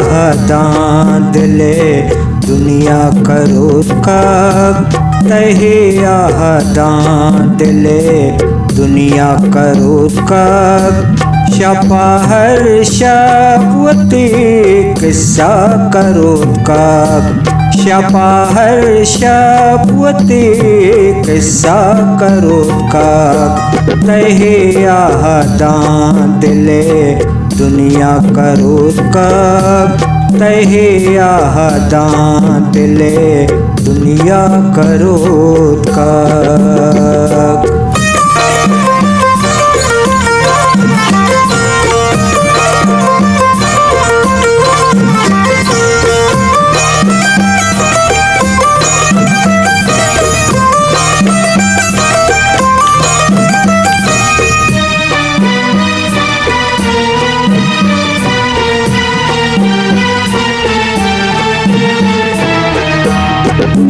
आहदां दिले दुनिया करोत का तहे आहदां दिले दुनिया करोत का शपा हर शपवती किस्सा करोत का शपा हर शपवती किस्सा करोत का तहे आहदां दिले दुनिया करोत का तहे आहदां दिले दुनिया करोत का।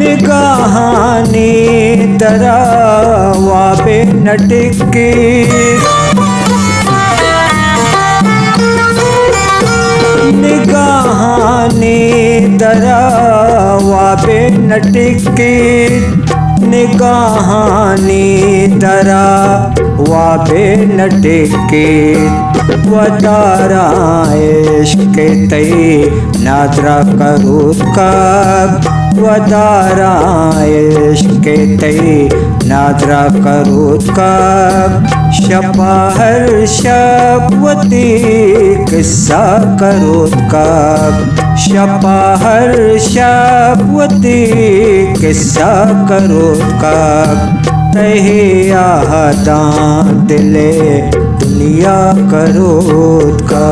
निगाहाने दरावा पे नटके निगाहाने दरावा पे नटके निगाहाने दरावा पे नटके वदारा इश्क तई नादरा करोत का वदारा इश्क तई नादरा करोत का शपा हर शपवती किस्सा करोत का शपा हर शपवती किस्सा करोत का तहे आहदां दिले दुनिया करोत का।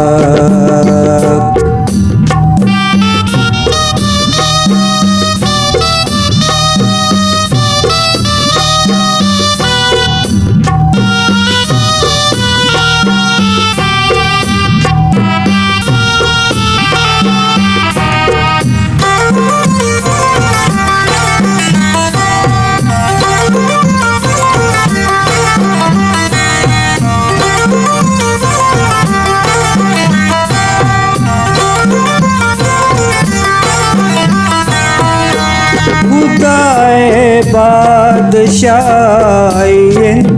खुदाए बादशाही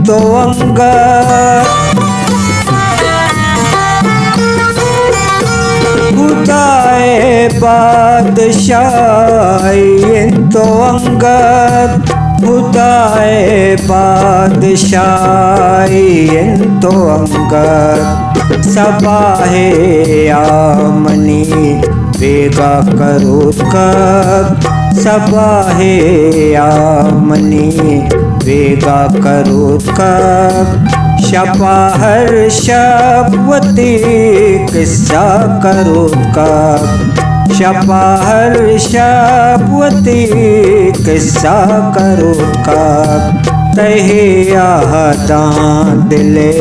तो अंगर खुदाए बादशाही तो अंगर खुदाए बादशाही तो अंगर सबाहे आमनी बेगा करोत का सबाहे आमनी बेगा करोत का शपा हर शपवती किस्सा करोत का शपा हर शपवती किस्सा करोत का तहे आहदां दिले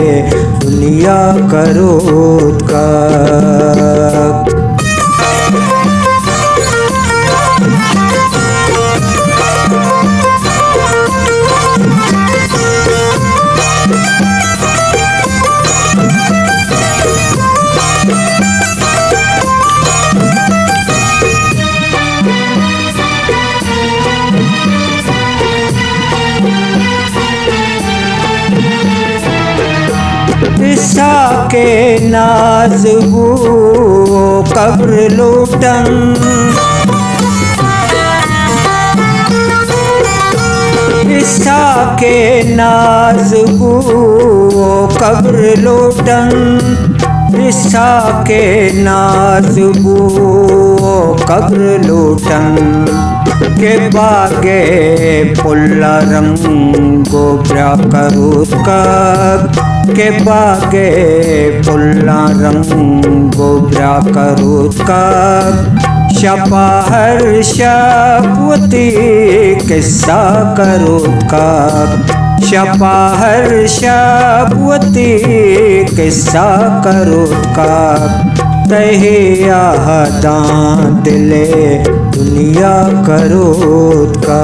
दुनिया करोत का। ईसा के नाज वो कब्र लूटन ईसा के नाज वो कब्र लूटन ईसा के नाज वो कब्र लूटन के बागे पुल्ला रंगो ब्रा करोत का के बागे पुल्ला रंगो ब्रा करोत का शपा हर शपवती किस्सा करोत का शपा हर शपवती किस्सा करोत का तहे आहदां दिले दुनिया करोत का।